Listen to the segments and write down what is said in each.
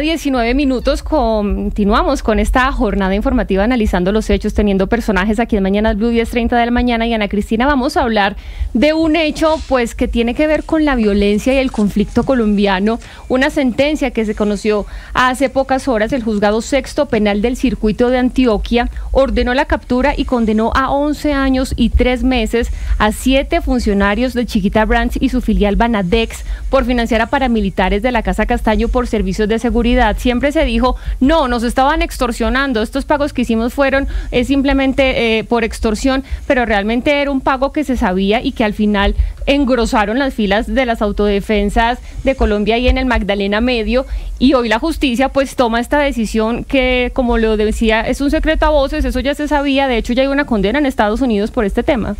19 minutos, continuamos con esta jornada informativa analizando los hechos, teniendo personajes aquí en Mañanas Blue 10:30 de la mañana. Y Ana Cristina, vamos a hablar de un hecho pues que tiene que ver con la violencia y el conflicto colombiano. Una sentencia que se conoció hace pocas horas. El juzgado sexto penal del circuito de Antioquia ordenó la captura y condenó a 11 años y 3 meses a 7 funcionarios de Chiquita Brands y su filial Banadex por financiar a paramilitares de la Casa Castaño por servicios de seguridad. Siempre se dijo, no, nos estaban extorsionando, estos pagos que hicimos fueron simplemente por extorsión, pero realmente era un pago que se sabía y que al final engrosaron las filas de las autodefensas de Colombia y en el Magdalena Medio. Y hoy la justicia pues toma esta decisión que, como lo decía, es un secreto a voces, eso ya se sabía. De hecho ya hay una condena en Estados Unidos por este tema.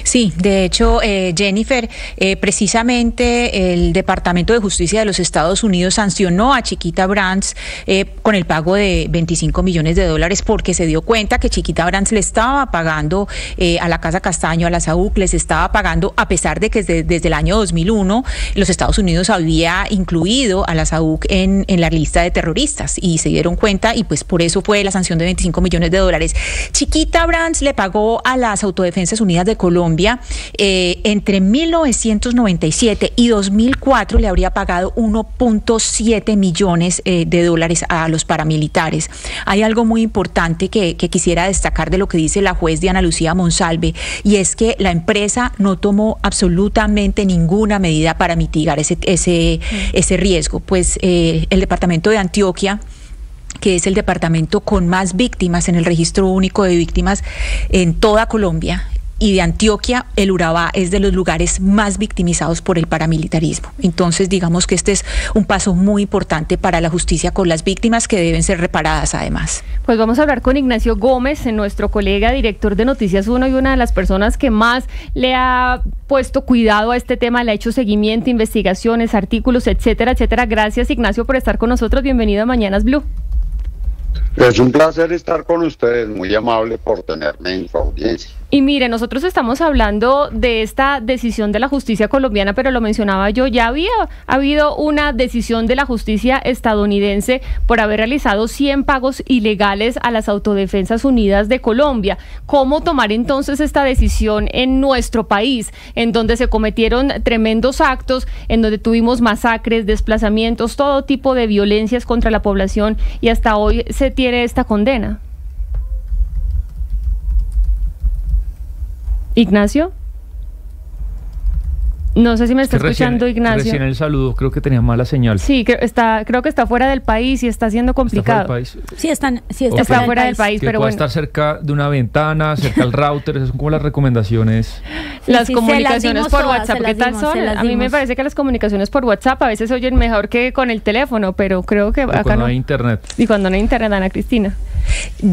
Sí, de hecho, Jennifer, precisamente el Departamento de Justicia de los Estados Unidos sancionó a Chiquita Brands con el pago de $25 millones porque se dio cuenta que Chiquita Brands le estaba pagando a la Casa Castaño, a la SAUC, les estaba pagando, a pesar de que desde el año 2001 los Estados Unidos había incluido a la SAUC en la lista de terroristas, y se dieron cuenta, y pues por eso fue la sanción de $25 millones. Chiquita Brands le pagó a las Autodefensas Unidas de Colombia entre 1997 y 2004 le habría pagado $1.7 millones a los paramilitares. Hay algo muy importante que quisiera destacar de lo que dice la juez Diana Lucía Monsalve, y es que la empresa no tomó absolutamente ninguna medida para mitigar ese riesgo. Pues el departamento de Antioquia, que es el departamento con más víctimas en el registro único de víctimas en toda Colombia, y de Antioquia, el Urabá es de los lugares más victimizados por el paramilitarismo. Entonces, digamos que este es un paso muy importante para la justicia con las víctimas, que deben ser reparadas además. Pues vamos a hablar con Ignacio Gómez, nuestro colega, director de Noticias 1 y una de las personas que más le ha puesto cuidado a este tema, le ha hecho seguimiento, investigaciones, artículos, etcétera, etcétera. Gracias, Ignacio, por estar con nosotros. Bienvenido a Mañanas Blue. Es un placer estar con ustedes, muy amable por tenerme en su audiencia. Y mire, nosotros estamos hablando de esta decisión de la justicia colombiana, pero lo mencionaba yo, ya había habido una decisión de la justicia estadounidense por haber realizado 100 pagos ilegales a las Autodefensas Unidas de Colombia. ¿Cómo tomar entonces esta decisión en nuestro país, en donde se cometieron tremendos actos, en donde tuvimos masacres, desplazamientos, todo tipo de violencias contra la población, y hasta hoy se tiene esta condena? Ignacio, no sé si me está escuchando, Ignacio. Recién el saludo, creo que tenía mala señal. Sí, creo que está fuera del país y está siendo complicado. ¿Está fuera del país? Sí, está fuera del país, pero bueno. Puede estar cerca de una ventana, cerca al router, esas son como las recomendaciones. Las comunicaciones por WhatsApp, ¿qué tal son? A mí me parece que las comunicaciones por WhatsApp a veces oyen mejor que con el teléfono, pero creo que acá no. Hay internet. Y cuando no hay internet, Ana Cristina.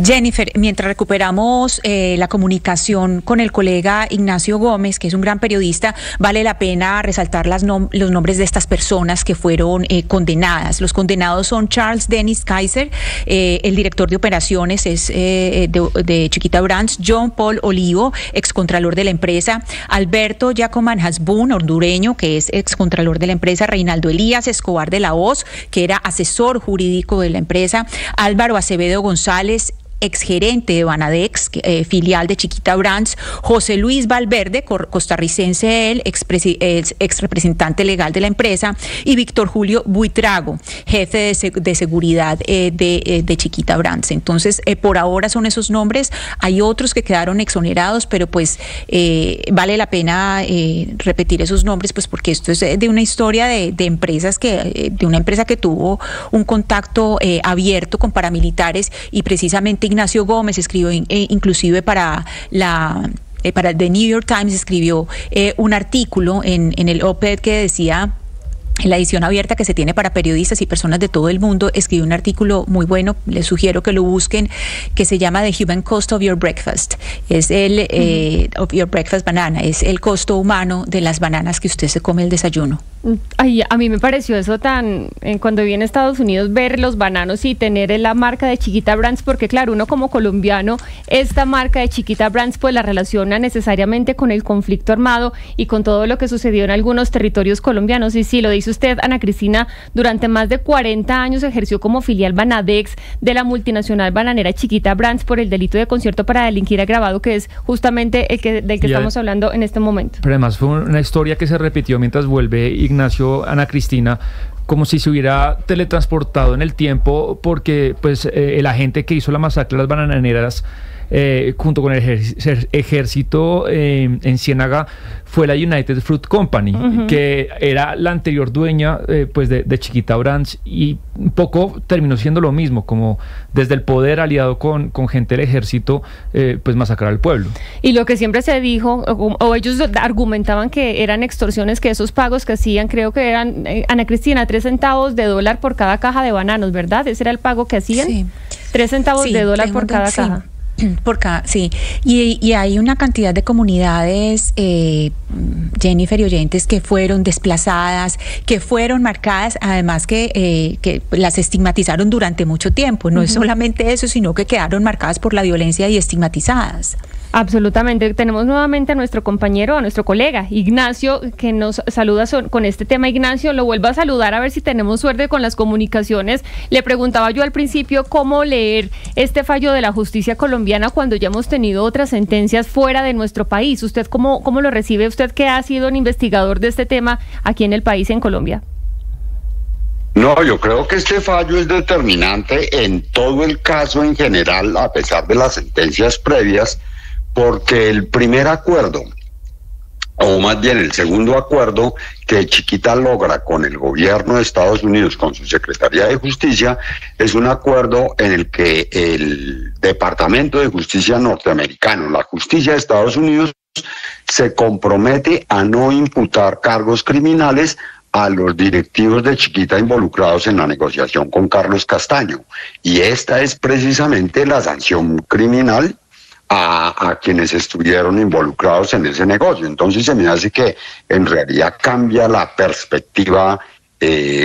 Jennifer, mientras recuperamos la comunicación con el colega Ignacio Gómez, que es un gran periodista, vale la pena resaltar los nombres de estas personas que fueron condenadas. Los condenados son Charles Dennis Kaiser, el director de operaciones es de Chiquita Brands; John Paul Olivo, excontralor de la empresa; Alberto Jacoman Hasbun, hondureño, que es excontralor de la empresa; Reinaldo Elías Escobar de la Hoz, que era asesor jurídico de la empresa; Álvaro Acevedo González, exgerente de Banadex, filial de Chiquita Brands; José Luis Valverde, costarricense él, ex representante legal de la empresa; y Víctor Julio Buitrago, jefe de seguridad de Chiquita Brands. Entonces, por ahora son esos nombres. Hay otros que quedaron exonerados, pero pues vale la pena repetir esos nombres, pues porque esto es de una historia de una empresa que tuvo un contacto abierto con paramilitares, y precisamente Ignacio Gómez escribió inclusive para The New York Times, escribió un artículo en el op-ed que decía, en la edición abierta que se tiene para periodistas y personas de todo el mundo, escribió un artículo muy bueno, les sugiero que lo busquen, que se llama The Human Cost of Your Breakfast. Es of your breakfast banana, es el costo humano de las bananas que usted se come al desayuno. Ay, a mí me pareció eso tan, cuando viví en Estados Unidos, ver los bananos y tener la marca de Chiquita Brands, porque claro, uno como colombiano, esta marca de Chiquita Brands pues la relaciona necesariamente con el conflicto armado y con todo lo que sucedió en algunos territorios colombianos. Y sí, lo dice usted, Ana Cristina, durante más de 40 años ejerció como filial Banadex de la multinacional bananera Chiquita Brands por el delito de concierto para delinquir agravado, que es justamente del que estamos hablando en este momento. Pero además fue una historia que se repitió mientras vuelve Ignacio, Ana Cristina, como si se hubiera teletransportado en el tiempo, porque pues el agente que hizo la masacre de las bananeras junto con el ejército en Ciénaga fue la United Fruit Company, que era la anterior dueña pues de Chiquita Brands, y un poco terminó siendo lo mismo, como desde el poder aliado con gente del ejército pues masacrar al pueblo. Y lo que siempre se dijo, o ellos argumentaban que eran extorsiones, que esos pagos que hacían, creo que eran, Ana Cristina, 3 centavos de dólar por cada caja de bananos, ¿verdad? Ese era el pago que hacían. Sí. 3 centavos de dólar por cada caja. Por cada, sí, y hay una cantidad de comunidades, Jennifer y oyentes, que fueron desplazadas, que fueron marcadas, además que las estigmatizaron durante mucho tiempo. No es solamente eso, sino que quedaron marcadas por la violencia y estigmatizadas. Absolutamente. Tenemos nuevamente a nuestro compañero, a nuestro colega Ignacio, que nos saluda con este tema. Ignacio, lo vuelvo a saludar a ver si tenemos suerte con las comunicaciones. Le preguntaba yo al principio cómo leer este fallo de la justicia colombiana cuando ya hemos tenido otras sentencias fuera de nuestro país. ¿Usted cómo lo recibe? Usted que ha sido un investigador de este tema aquí en el país, en Colombia. No, yo creo que este fallo es determinante en todo el caso en general, a pesar de las sentencias previas, porque el primer acuerdo, o más bien el segundo acuerdo que Chiquita logra con el gobierno de Estados Unidos, con su Secretaría de Justicia, es un acuerdo en el que el Departamento de Justicia norteamericano, la justicia de Estados Unidos, se compromete a no imputar cargos criminales a los directivos de Chiquita involucrados en la negociación con Carlos Castaño. Y esta es precisamente la sanción criminal a quienes estuvieron involucrados en ese negocio. Entonces se me hace que en realidad cambia la perspectiva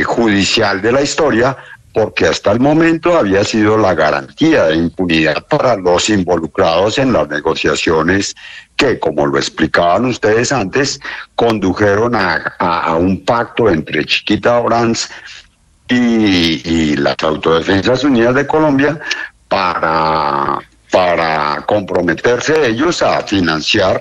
judicial de la historia, porque hasta el momento había sido la garantía de impunidad para los involucrados en las negociaciones que, como lo explicaban ustedes antes, condujeron a un pacto entre Chiquita Brands y las Autodefensas Unidas de Colombia para comprometerse ellos a financiar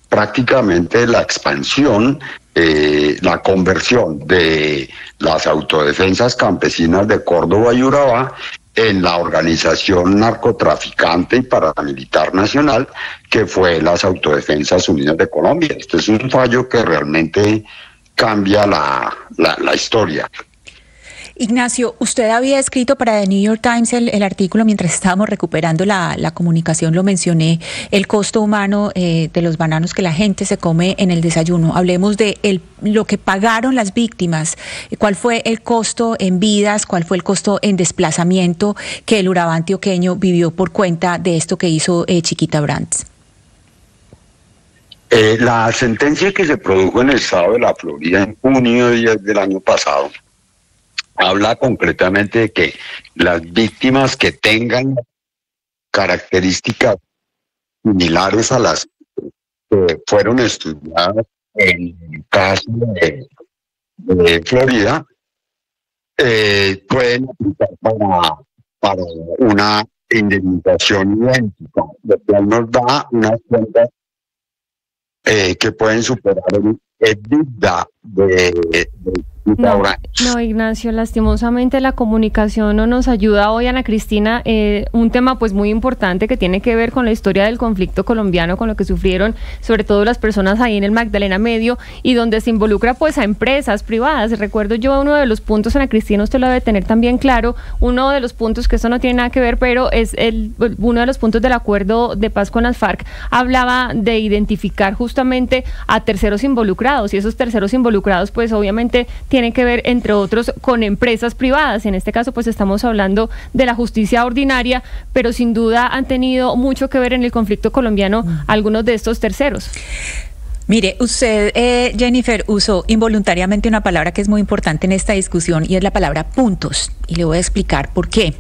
prácticamente la expansión, la conversión de las autodefensas campesinas de Córdoba y Urabá en la organización narcotraficante y paramilitar nacional que fue las Autodefensas Unidas de Colombia. Este es un fallo que realmente cambia la historia. Ignacio, usted había escrito para The New York Times el artículo mientras estábamos recuperando la comunicación, lo mencioné, el costo humano de los bananos que la gente se come en el desayuno. Hablemos de lo que pagaron las víctimas, cuál fue el costo en vidas, cuál fue el costo en desplazamiento que el Urabá antioqueño vivió por cuenta de esto que hizo Chiquita Brands. La sentencia que se produjo en el estado de la Florida en junio del año pasado habla concretamente de que las víctimas que tengan características similares a las que fueron estudiadas en el caso de Florida pueden aplicar para una indemnización idéntica, lo cual nos da unas cuentas que pueden superar el EBITDA de No, Ignacio, lastimosamente la comunicación no nos ayuda hoy, Ana Cristina. Un tema pues muy importante que tiene que ver con la historia del conflicto colombiano, con lo que sufrieron sobre todo las personas ahí en el Magdalena Medio, y donde se involucra pues a empresas privadas. Recuerdo yo uno de los puntos, Ana Cristina, usted lo debe tener también claro, uno de los puntos que eso no tiene nada que ver, pero es uno de los puntos del acuerdo de paz con las FARC, hablaba de identificar justamente a terceros involucrados, y esos terceros involucrados pues obviamente tienen que ver, entre otros, con empresas privadas. En este caso, pues estamos hablando de la justicia ordinaria, pero sin duda han tenido mucho que ver en el conflicto colombiano algunos de estos terceros. Mire, usted, Jennifer, usó involuntariamente una palabra que es muy importante en esta discusión y es la palabra puntos. Y le voy a explicar por qué.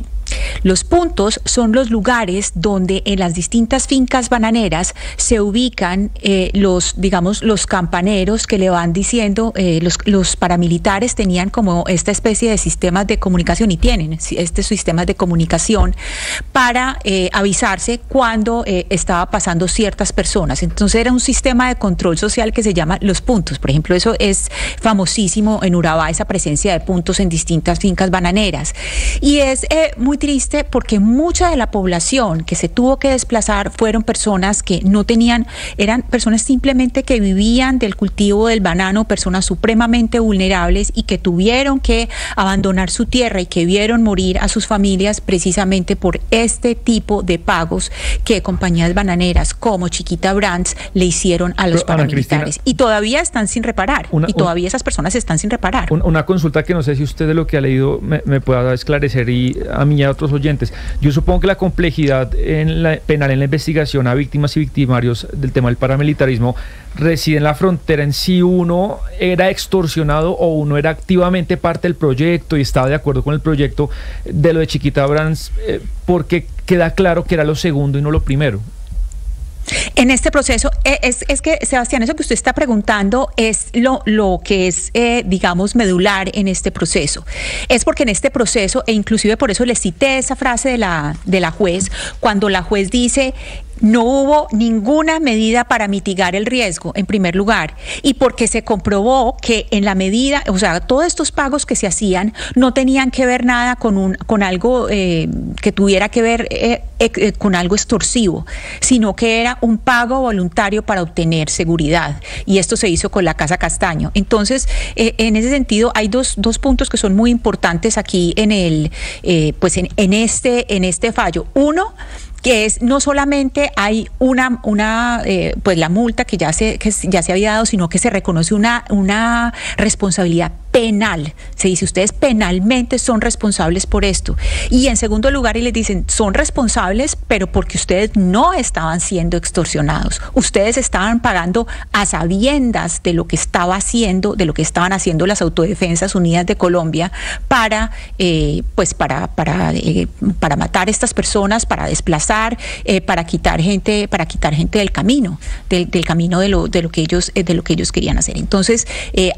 Los puntos son los lugares donde en las distintas fincas bananeras se ubican los campaneros que le van diciendo, los paramilitares tenían como esta especie de sistemas de comunicación y tienen estos sistemas de comunicación para avisarse cuando estaba pasando ciertas personas. Entonces era un sistema de control social que se llama los puntos. Por ejemplo, eso es famosísimo en Urabá, esa presencia de puntos en distintas fincas bananeras. Y es muy triste porque mucha de la población que se tuvo que desplazar fueron personas que no tenían, eran personas simplemente que vivían del cultivo del banano, personas supremamente vulnerables y que tuvieron que abandonar su tierra y que vieron morir a sus familias precisamente por este tipo de pagos que compañías bananeras como Chiquita Brands le hicieron a los paramilitares. Y todavía están sin reparar. Todavía esas personas están sin reparar. Una consulta que no sé si usted de lo que ha leído me pueda esclarecer, y a mí y a otros oyentes. Yo supongo que la complejidad penal en la investigación a víctimas y victimarios del tema del paramilitarismo reside en la frontera en si uno era extorsionado o uno era activamente parte del proyecto y estaba de acuerdo con el proyecto de lo de Chiquita Brands, porque queda claro que era lo segundo y no lo primero. En este proceso, es que, Sebastián, eso que usted está preguntando es lo que es, digamos, medular en este proceso. Es porque en este proceso, e inclusive por eso le cité esa frase de la juez, cuando la juez dice: no hubo ninguna medida para mitigar el riesgo, en primer lugar, y porque se comprobó que en la medida, o sea, todos estos pagos que se hacían no tenían que ver nada con algo que tuviera que ver con algo extorsivo, sino que era un pago voluntario para obtener seguridad, y esto se hizo con la Casa Castaño. Entonces, en ese sentido, hay dos puntos que son muy importantes aquí en este fallo. Uno, que es no solamente hay pues la multa que ya se había dado, sino que se reconoce una responsabilidad penal. Se dice: ustedes penalmente son responsables por esto. Y en segundo lugar, y les dicen: son responsables, pero porque ustedes no estaban siendo extorsionados. Ustedes estaban pagando a sabiendas de lo que estaban haciendo las Autodefensas Unidas de Colombia para matar a estas personas, para desplazar, para quitar gente del camino, del camino de lo que ellos querían hacer. Entonces,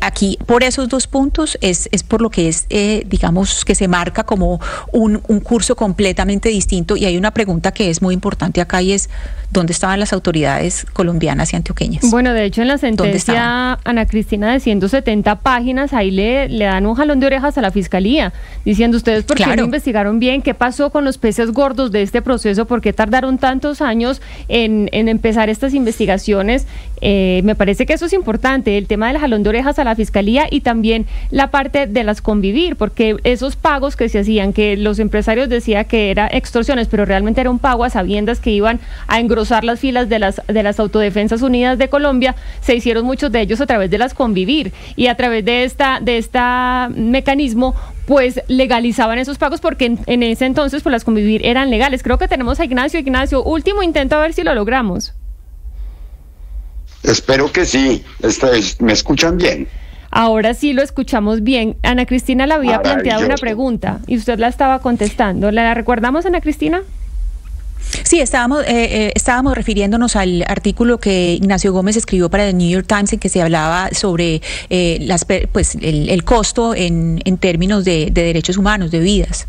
aquí, por esos dos puntos, es por lo que es, digamos, que se marca como un curso completamente distinto. Y hay una pregunta que es muy importante acá, y es: ¿dónde estaban las autoridades colombianas y antioqueñas? Bueno, de hecho, en la sentencia, Ana Cristina, de 170 páginas, ahí le dan un jalón de orejas a la Fiscalía, diciendo: ustedes, ¿por qué no investigaron bien? ¿Qué pasó con los peces gordos de este proceso? ¿Por qué tardaron tantos años en empezar estas investigaciones? Me parece que eso es importante, el tema del jalón de orejas a la Fiscalía, y también la parte de las convivir, porque esos pagos que se hacían, que los empresarios decían que era extorsiones, pero realmente era un pago a sabiendas que iban a engrosar las filas de las Autodefensas Unidas de Colombia, se hicieron muchos de ellos a través de las convivir, y a través de esta mecanismo pues legalizaban esos pagos, porque en ese entonces pues las convivir eran legales. Creo que tenemos a Ignacio, último intento, a ver si lo logramos. Espero que sí. ¿Me escuchan bien? Ahora sí lo escuchamos bien. Ana Cristina le había planteado una pregunta y usted la estaba contestando. ¿La recordamos, Ana Cristina? Sí, estábamos refiriéndonos al artículo que Ignacio Gómez escribió para The New York Times, en que se hablaba sobre el costo en términos de derechos humanos, de vidas.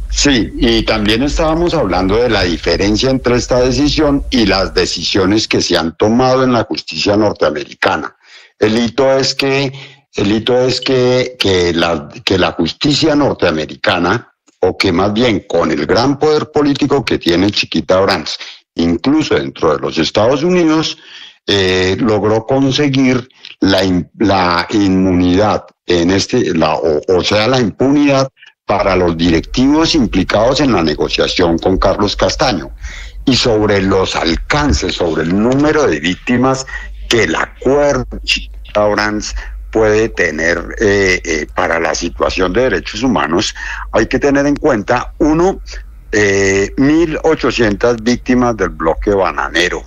Sí, y también estábamos hablando de la diferencia entre esta decisión y las decisiones que se han tomado en la justicia norteamericana. El hito es que la justicia norteamericana, o que más bien con el gran poder político que tiene Chiquita Brands, incluso dentro de los Estados Unidos, logró conseguir la inmunidad la impunidad para los directivos implicados en la negociación con Carlos Castaño. Y sobre los alcances, sobre el número de víctimas que el acuerdo Chiquita Brands puede tener para la situación de derechos humanos, hay que tener en cuenta, 1.800 víctimas del bloque bananero,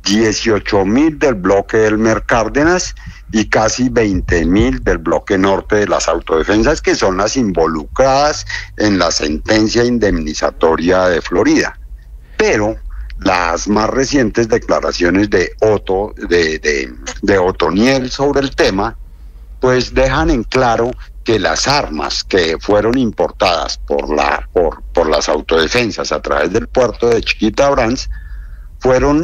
18.000 del bloque Elmer Cárdenas y casi 20.000 del bloque norte de las autodefensas, que son las involucradas en la sentencia indemnizatoria de Florida. Pero las más recientes declaraciones de Otoniel sobre el tema, pues dejan en claro que las armas que fueron importadas por las autodefensas a través del puerto de Chiquita-Brands fueron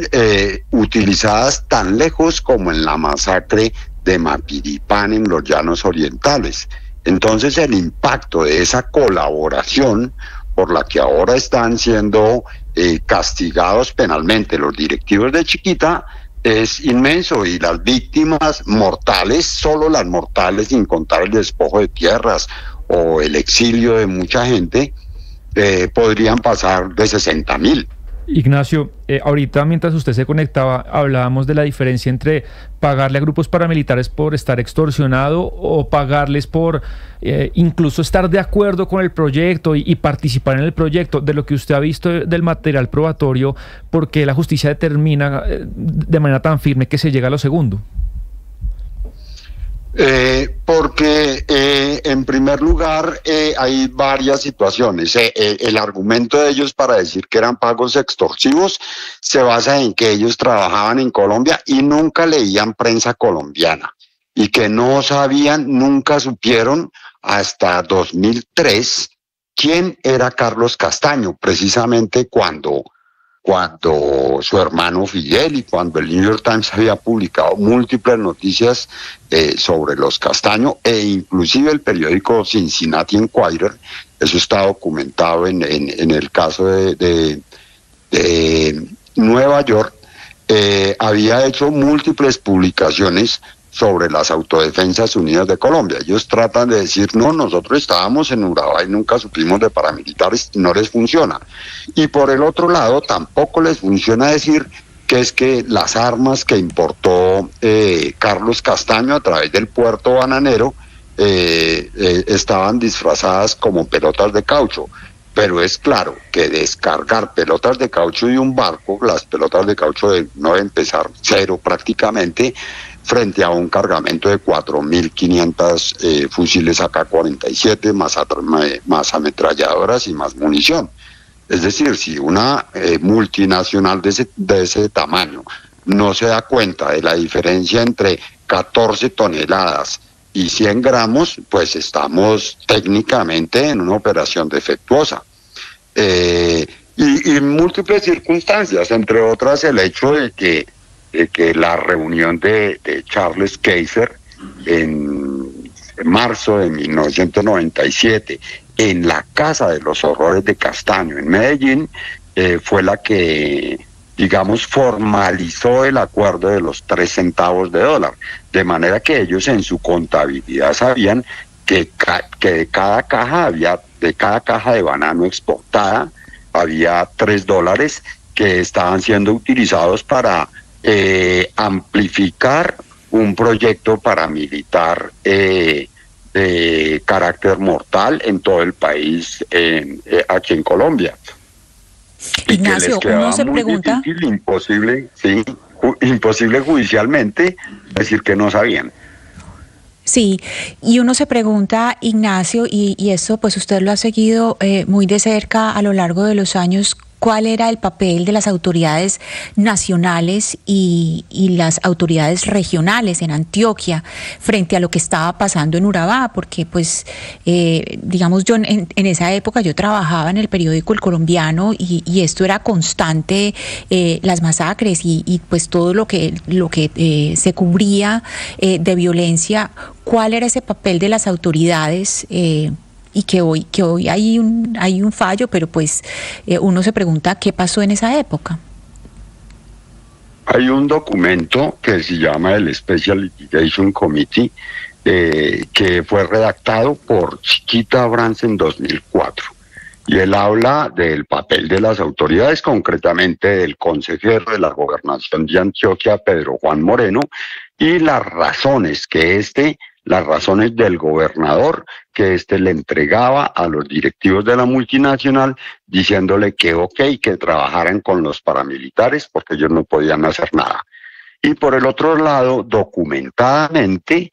utilizadas tan lejos como en la masacre de Mapiripán en los Llanos Orientales. Entonces el impacto de esa colaboración por la que ahora están siendo castigados penalmente los directivos de Chiquita es inmenso, y las víctimas mortales, solo las mortales, sin contar el despojo de tierras o el exilio de mucha gente, podrían pasar de 60.000. Ignacio, ahorita mientras usted se conectaba, hablábamos de la diferencia entre pagarle a grupos paramilitares por estar extorsionado o pagarles por incluso estar de acuerdo con el proyecto y participar en el proyecto. De lo que usted ha visto del material probatorio, ¿por qué la justicia determina de manera tan firme que se llega a lo segundo? Porque en primer lugar hay varias situaciones. El argumento de ellos para decir que eran pagos extorsivos se basa en que ellos trabajaban en Colombia y nunca leían prensa colombiana, y que no sabían, nunca supieron hasta 2003 quién era Carlos Castaño, precisamente cuando su hermano Fidel y cuando el New York Times había publicado múltiples noticias sobre los Castaño, e inclusive el periódico Cincinnati Enquirer, eso está documentado en el caso de Nueva York, había hecho múltiples publicaciones sobre las Autodefensas Unidas de Colombia. Ellos tratan de decir, no, nosotros estábamos en Urabá y nunca supimos de paramilitares, no les funciona. Y por el otro lado, tampoco les funciona decir que es que las armas que importó Carlos Castaño a través del puerto bananero estaban disfrazadas como pelotas de caucho. Pero es claro que descargar pelotas de caucho de un barco, las pelotas de caucho no deben pesar cero prácticamente, frente a un cargamento de 4.500 fusiles AK-47, más ametralladoras y más munición. Es decir, si una multinacional de ese tamaño no se da cuenta de la diferencia entre 14 toneladas y 100 gramos, pues estamos técnicamente en una operación defectuosa. Y múltiples circunstancias, entre otras el hecho de que la reunión de Charles Kaiser en marzo de 1997 en la Casa de los Horrores de Castaño en Medellín fue la que, digamos, formalizó el acuerdo de los 3 centavos de dólar, de manera que ellos en su contabilidad sabían que de cada caja de banano exportada había $3 que estaban siendo utilizados para amplificar un proyecto paramilitar de carácter mortal en todo el país, aquí en Colombia. Ignacio, uno se pregunta... imposible judicialmente decir que no sabían. Sí, y uno se pregunta, Ignacio, y eso pues usted lo ha seguido muy de cerca a lo largo de los años, ¿cuál era el papel de las autoridades nacionales y las autoridades regionales en Antioquia frente a lo que estaba pasando en Urabá? Porque pues, digamos, yo en esa época yo trabajaba en el periódico El Colombiano y esto era constante, las masacres y pues todo lo que se cubría de violencia. ¿Cuál era ese papel de las autoridades? Y que hoy hay un fallo, pero pues uno se pregunta qué pasó en esa época. Hay un documento que se llama el Special Litigation Committee, que fue redactado por Chiquita Brands en 2004. Y él habla del papel de las autoridades, concretamente del consejero de la Gobernación de Antioquia, Pedro Juan Moreno, y las razones que las razones del gobernador, que le entregaba a los directivos de la multinacional diciéndole que ok, que trabajaran con los paramilitares porque ellos no podían hacer nada. Y por el otro lado, documentadamente,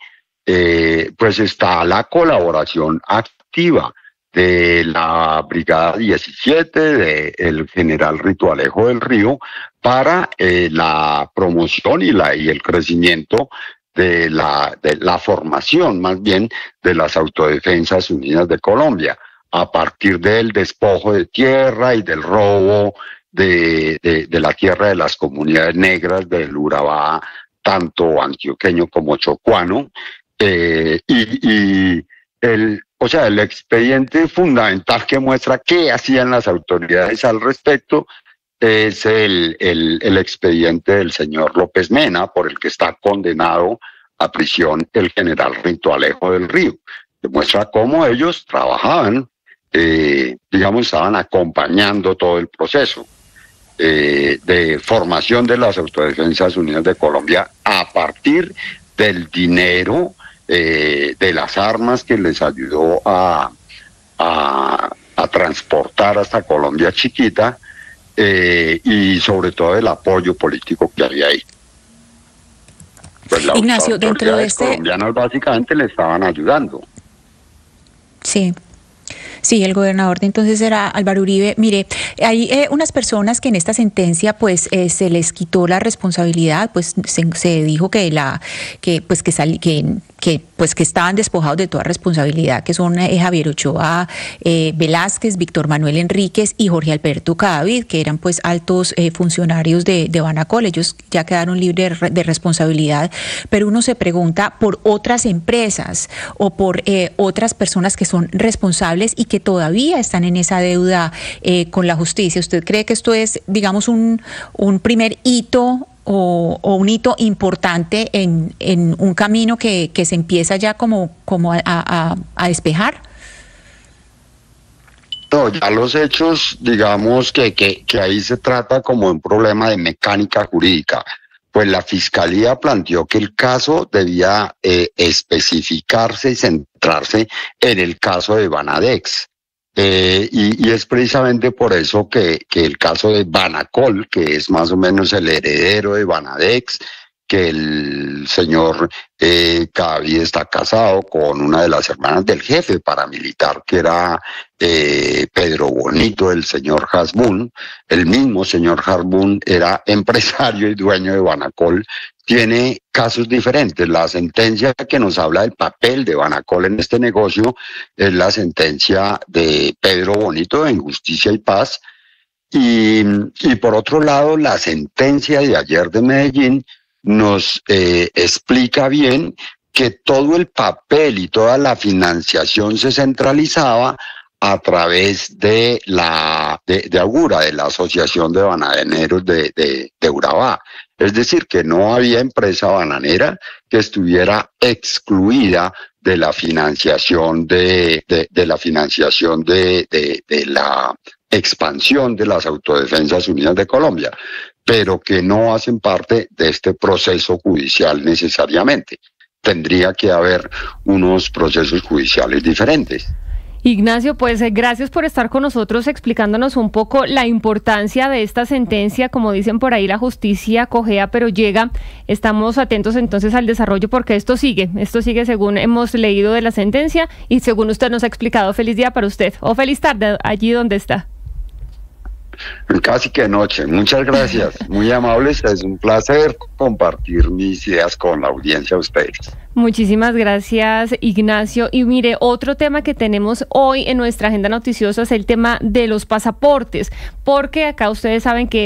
pues está la colaboración activa de la Brigada 17, del general Rito Alejo del Río, para la promoción y el crecimiento de la formación, más bien, de las Autodefensas Unidas de Colombia, a partir del despojo de tierra y del robo de la tierra de las comunidades negras del Urabá, tanto antioqueño como chocuano, o sea, el expediente fundamental que muestra qué hacían las autoridades al respecto es el expediente del señor López Mena, por el que está condenado a prisión el general Rito Alejo del Río. Demuestra cómo ellos trabajaban, estaban acompañando todo el proceso de formación de las Autodefensas Unidas de Colombia a partir del dinero, de las armas que les ayudó a transportar hasta Colombia chiquita, y sobre todo el apoyo político que había ahí. Pues las Ignacio, dentro de colombianas básicamente le estaban ayudando. Sí, el gobernador de entonces era Álvaro Uribe. Mire, hay unas personas que en esta sentencia pues se les quitó la responsabilidad, pues se dijo que estaban despojados de toda responsabilidad, que son Javier Ochoa Velázquez, Víctor Manuel Enríquez y Jorge Alberto Cadavid, que eran pues altos funcionarios de Banacol. Ellos ya quedaron libres de responsabilidad, pero uno se pregunta por otras empresas o por otras personas que son responsables y que todavía están en esa deuda con la justicia. ¿Usted cree que esto es, digamos, un primer hito o un hito importante en un camino que se empieza ya como a despejar? No, ya los hechos, digamos que ahí se trata como un problema de mecánica jurídica. Pues la Fiscalía planteó que el caso debía especificarse y centrarse en el caso de Banadex. Y es precisamente por eso que el caso de Banacol, que es más o menos el heredero de Banadex, que el señor Cadavid está casado con una de las hermanas del jefe paramilitar, que era Pedro Bonito, el señor Hasbún. El mismo señor Hasbún era empresario y dueño de Banacol. Tiene casos diferentes. La sentencia que nos habla del papel de Banacol en este negocio es la sentencia de Pedro Bonito en Justicia y Paz. Y por otro lado, la sentencia de ayer de Medellín nos explica bien que todo el papel y toda la financiación se centralizaba a través de Augura, de la Asociación de Bananeros de Urabá. Es decir, que no había empresa bananera que estuviera excluida de la financiación de la expansión de las Autodefensas Unidas de Colombia, pero que no hacen parte de este proceso judicial necesariamente. Tendría que haber unos procesos judiciales diferentes. Ignacio, pues gracias por estar con nosotros explicándonos un poco la importancia de esta sentencia. Como dicen por ahí, la justicia cojea pero llega. Estamos atentos entonces al desarrollo porque esto sigue según hemos leído de la sentencia y según usted nos ha explicado. Feliz día para usted o feliz tarde allí donde está. Casi que noche. Muchas gracias. Muy amables. Es un placer compartir mis ideas con la audiencia de ustedes. Muchísimas gracias, Ignacio. Y mire, otro tema que tenemos hoy en nuestra agenda noticiosa es el tema de los pasaportes, porque acá ustedes saben que